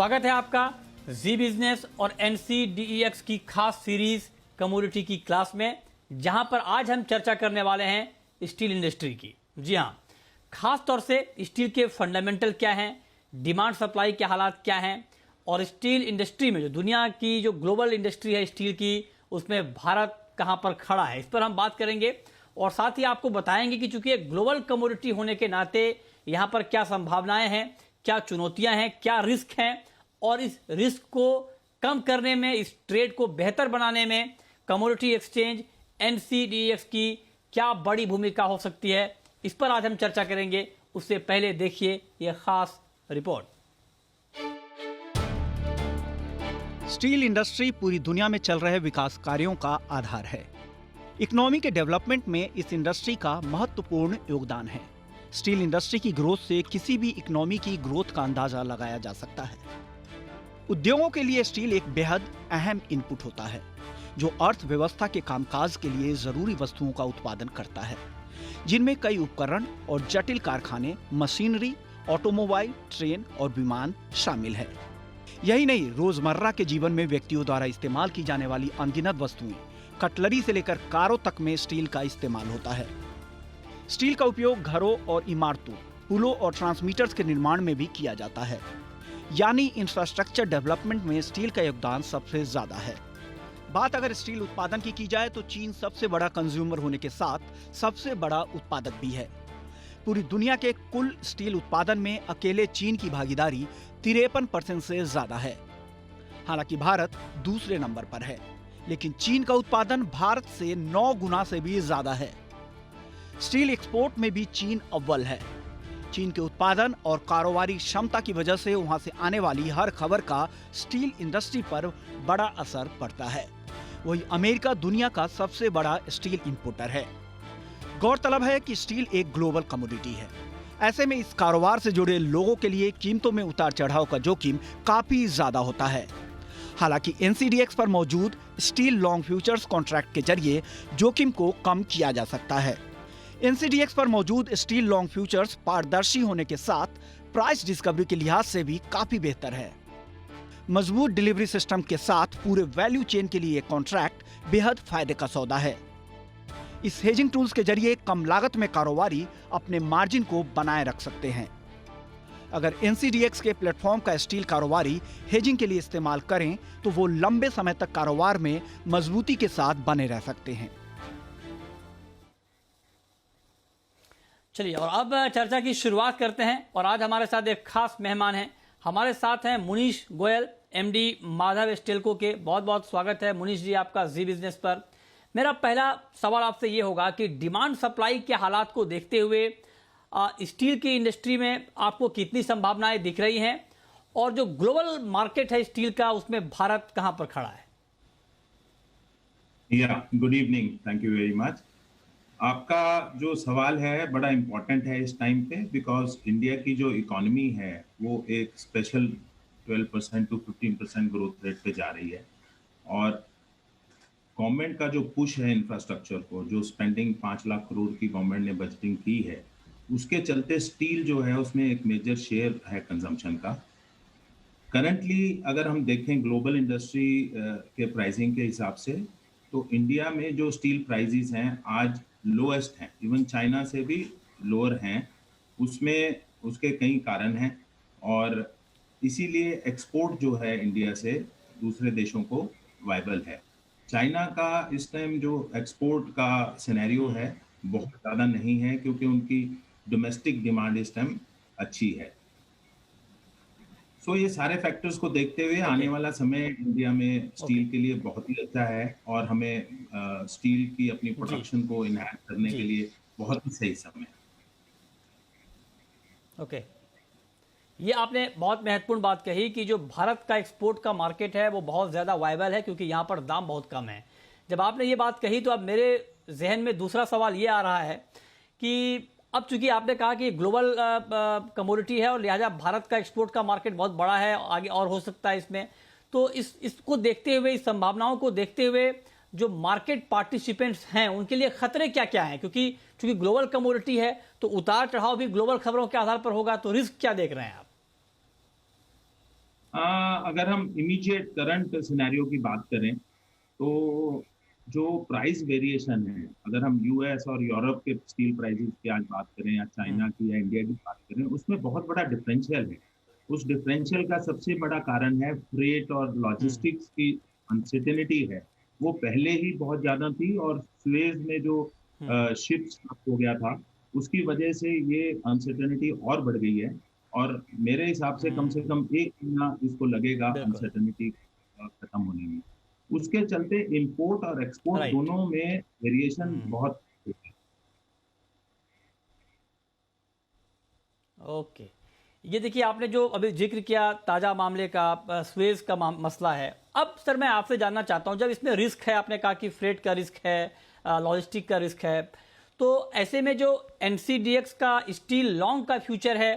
स्वागत है आपका जी बिजनेस और NCDEX की खास सीरीज कमोडिटी की क्लास में, जहां पर आज हम चर्चा करने वाले हैं स्टील इंडस्ट्री की। जी हां, खास तौर से स्टील के फंडामेंटल क्या हैं, डिमांड सप्लाई के हालात क्या हैं, और स्टील इंडस्ट्री में जो दुनिया की जो ग्लोबल इंडस्ट्री है स्टील की, उसमें भारत कहां पर खड़ा है, इस पर हम बात करेंगे। और साथ ही आपको बताएंगे कि चूंकि एक ग्लोबल कमोडिटी होने के नाते यहां पर क्या संभावनाएं हैं, क्या चुनौतियां हैं, क्या रिस्क हैं, और इस रिस्क को कम करने में, इस ट्रेड को बेहतर बनाने में कमोडिटी एक्सचेंज NCDEX की क्या बड़ी भूमिका हो सकती है, इस पर आज हम चर्चा करेंगे। उससे पहले देखिए यह खास रिपोर्ट। स्टील इंडस्ट्री पूरी दुनिया में चल रहे विकास कार्यों का आधार है। इकोनॉमी के डेवलपमेंट में इस इंडस्ट्री का महत्वपूर्ण योगदान है। स्टील इंडस्ट्री की ग्रोथ से किसी भी इकोनॉमी की ग्रोथ का अंदाजा लगाया जा सकता है। उद्योगों के लिए स्टील एक बेहद अहम इनपुट होता है, जो अर्थव्यवस्था के कामकाज के लिए जरूरी वस्तुओं का उत्पादन करता है, जिनमें कई उपकरण और जटिल कारखाने, मशीनरी, ऑटोमोबाइल, ट्रेन और विमान शामिल है। यही नहीं, रोजमर्रा के जीवन में व्यक्तियों द्वारा इस्तेमाल की जाने वाली अनगिनत वस्तुएं, कटलरी से लेकर कारों तक में स्टील का इस्तेमाल होता है। स्टील का उपयोग घरों और इमारतों, पुलों और ट्रांसमीटर्स के निर्माण में भी किया जाता है। यानी इंफ्रास्ट्रक्चर डेवलपमेंट में स्टील का योगदान सबसे ज्यादा है। बात अगर स्टील उत्पादन की जाए तो चीन सबसे बड़ा कंज्यूमर होने के साथ सबसे बड़ा उत्पादक भी है। पूरी दुनिया के कुल स्टील उत्पादन में अकेले चीन की भागीदारी 53% से ज्यादा है। हालांकि भारत दूसरे नंबर पर है, लेकिन चीन का उत्पादन भारत से 9 गुना से भी ज्यादा है। स्टील एक्सपोर्ट में भी चीन अव्वल है। चीन के उत्पादन और कारोबारी क्षमता की वजह से वहां से आने वाली हर खबर का स्टील इंडस्ट्री पर बड़ा असर पड़ता है। वही अमेरिका दुनिया का सबसे बड़ा स्टील इंपोर्टर है। गौरतलब है कि स्टील एक ग्लोबल कमोडिटी है। ऐसे में इस कारोबार से जुड़े लोगों के लिए कीमतों में उतार चढ़ाव का जोखिम काफी ज्यादा होता है। हालांकि NCDEX पर मौजूद स्टील लॉन्ग फ्यूचर्स कॉन्ट्रैक्ट के जरिए जोखिम को कम किया जा सकता है। NCDEX पर मौजूद स्टील लॉन्ग फ्यूचर्स पारदर्शी होने के साथ प्राइस डिस्कवरी के लिहाज से भी काफी बेहतर है। मजबूत डिलीवरी सिस्टम के साथ पूरे वैल्यू चेन के लिए कॉन्ट्रैक्ट बेहद फायदे का सौदा है। इस हेजिंग टूल्स के जरिए कम लागत में कारोबारी अपने मार्जिन को बनाए रख सकते हैं। अगर NCDEX के प्लेटफॉर्म का स्टील कारोबारी हेजिंग के लिए इस्तेमाल करें तो वो लंबे समय तक कारोबार में मजबूती के साथ बने रह सकते हैं। चलिए, और अब चर्चा की शुरुआत करते हैं। और आज हमारे साथ एक खास मेहमान हैं। हमारे साथ हैं मुनीश गोयल, MD माधव स्टील्को के। बहुत बहुत स्वागत है मुनीश जी आपका जी बिजनेस पर। मेरा पहला सवाल आपसे ये होगा कि डिमांड सप्लाई के हालात को देखते हुए स्टील की इंडस्ट्री में आपको कितनी संभावनाएं दिख रही हैं, और जो ग्लोबल मार्केट है स्टील का, उसमें भारत कहां पर खड़ा है? Good evening, thank you very much. आपका जो सवाल है बड़ा इम्पोर्टेंट है इस टाइम पे, बिकॉज इंडिया की जो इकोनॉमी है वो एक स्पेशल 12% to 15% ग्रोथ रेट पे जा रही है। और गवर्नमेंट का जो पुश है इंफ्रास्ट्रक्चर को, जो स्पेंडिंग 5 लाख करोड़ की गवर्नमेंट ने बजटिंग की है, उसके चलते स्टील जो है उसमें एक मेजर शेयर है कंजम्पशन का। करंटली अगर हम देखें ग्लोबल इंडस्ट्री के प्राइसिंग के हिसाब से, तो इंडिया में जो स्टील प्राइसेस हैं आज लोएस्ट हैं, इवन चाइना से भी लोअर हैं। उसमें उसके कई कारण हैं, और इसीलिए एक्सपोर्ट जो है इंडिया से दूसरे देशों को वायबल है। चाइना का इस टाइम जो एक्सपोर्ट का सिनेरियो है बहुत ज़्यादा नहीं है, क्योंकि उनकी डोमेस्टिक डिमांड इस टाइम अच्छी है। सो ये सारे फैक्टर्स को देखते हुए आने वाला समय इंडिया में स्टील के लिए बहुत ही अच्छा है, और हमें स्टील की अपनी प्रोडक्शन को इनहैंस करने के लिए बहुत ही सही समय है। ओके, ये आपने बहुत महत्वपूर्ण बात कही कि जो भारत का एक्सपोर्ट का मार्केट है वो बहुत ज़्यादा वायबल है, क्योंकि यहाँ पर दाम बहुत कम है। जब आपने ये बात कही तो अब मेरे जहन में दूसरा सवाल ये आ रहा है कि अब चूंकि आपने कहा कि ग्लोबल कमोडिटी है और लिहाजा भारत का एक्सपोर्ट का मार्केट बहुत बड़ा है, आगे और हो सकता है इसमें, तो इसको देखते हुए, इस संभावनाओं को देखते हुए जो मार्केट पार्टिसिपेंट्स हैं उनके लिए खतरे क्या क्या हैं? क्योंकि चूंकि ग्लोबल कमोडिटी है तो उतार चढ़ाव भी ग्लोबल खबरों के आधार पर होगा, तो रिस्क क्या देख रहे हैं आप? अगर हम इमीडिएट करंट सिनेरियो की बात करें तो जो प्राइस वेरिएशन है, अगर हम यूएस और यूरोप के स्टील प्राइसेस की आज बात करें या चाइना की या इंडिया की बात करें, उसमें बहुत बड़ा डिफरेंशियल है। उस डिफरेंशियल का सबसे बड़ा कारण है फ्रेट और लॉजिस्टिक्स की अनसर्टेनिटी है। वो पहले ही बहुत ज़्यादा थी और सुएज में जो शिप्स हो गया था, उसकी वजह से ये अनसर्टेनिटी और बढ़ गई है। और मेरे हिसाब से कम 1 महीना इसको लगेगा बिल्कुल। अनसर्टेनिटी खत्म होने में। उसके चलते इंपोर्ट और एक्सपोर्ट राइट। दोनों में वेरिएशन बहुत है। ओके। ये देखिए आपने जो अभी जिक्र किया ताज़ा मामले का, स्वेज का मसला है। अब सर मैं आपसे जानना चाहता हूँ, जब इसमें रिस्क है, आपने कहा कि फ्रेट का रिस्क है, लॉजिस्टिक का रिस्क है, तो ऐसे में जो एनसीडीएक्स का स्टील लॉन्ग का फ्यूचर है,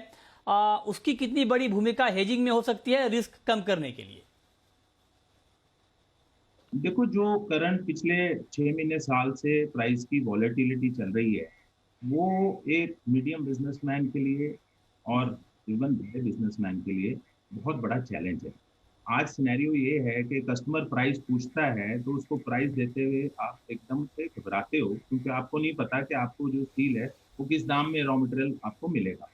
उसकी कितनी बड़ी भूमिका हेजिंग में हो सकती है रिस्क कम करने के लिए? देखो, जो करंट पिछले 6 महीने साल से प्राइस की वॉलेटिलिटी चल रही है, वो एक मीडियम बिजनेसमैन के लिए और इवन बड़े बिजनेसमैन के लिए बहुत बड़ा चैलेंज है। आज सिनेरियो ये है कि कस्टमर प्राइस पूछता है तो उसको प्राइस देते हुए आप एकदम से घबराते हो, क्योंकि आपको नहीं पता कि आपको जो स्टील है वो किस दाम में रॉ मटेरियल आपको मिलेगा।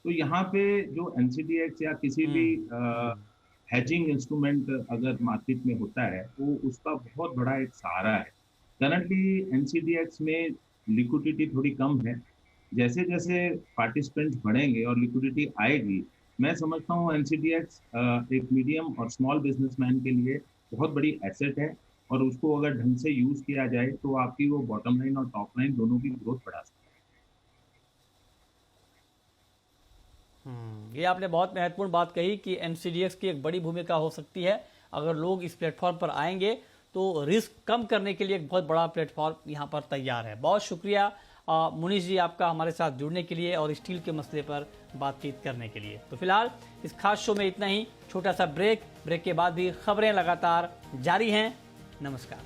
तो यहाँ पे जो एनसीडीएक्स या किसी भी हम्म। हेजिंग इंस्ट्रूमेंट अगर मार्केट में होता है तो उसका बहुत बड़ा एक सहारा है। करंटली एनसीडीएक्स में लिक्विडिटी थोड़ी कम है। जैसे जैसे पार्टिसिपेंट्स बढ़ेंगे और लिक्विडिटी आएगी, मैं समझता हूँ एनसीडीएक्स एक मीडियम और स्मॉल बिजनेसमैन के लिए बहुत बड़ी एसेट है। और उसको अगर ढंग से यूज किया जाए तो आपकी वो बॉटम लाइन और टॉप लाइन दोनों की ग्रोथ बढ़ा सकता है। ये आपने बहुत महत्वपूर्ण बात कही कि एनसीडीएक्स की एक बड़ी भूमिका हो सकती है। अगर लोग इस प्लेटफॉर्म पर आएंगे तो रिस्क कम करने के लिए एक बहुत बड़ा प्लेटफॉर्म यहाँ पर तैयार है। बहुत शुक्रिया मुनीश जी आपका हमारे साथ जुड़ने के लिए और स्टील के मसले पर बातचीत करने के लिए। तो फिलहाल इस खास शो में इतना ही। छोटा सा ब्रेक के बाद भी खबरें लगातार जारी हैं। नमस्कार।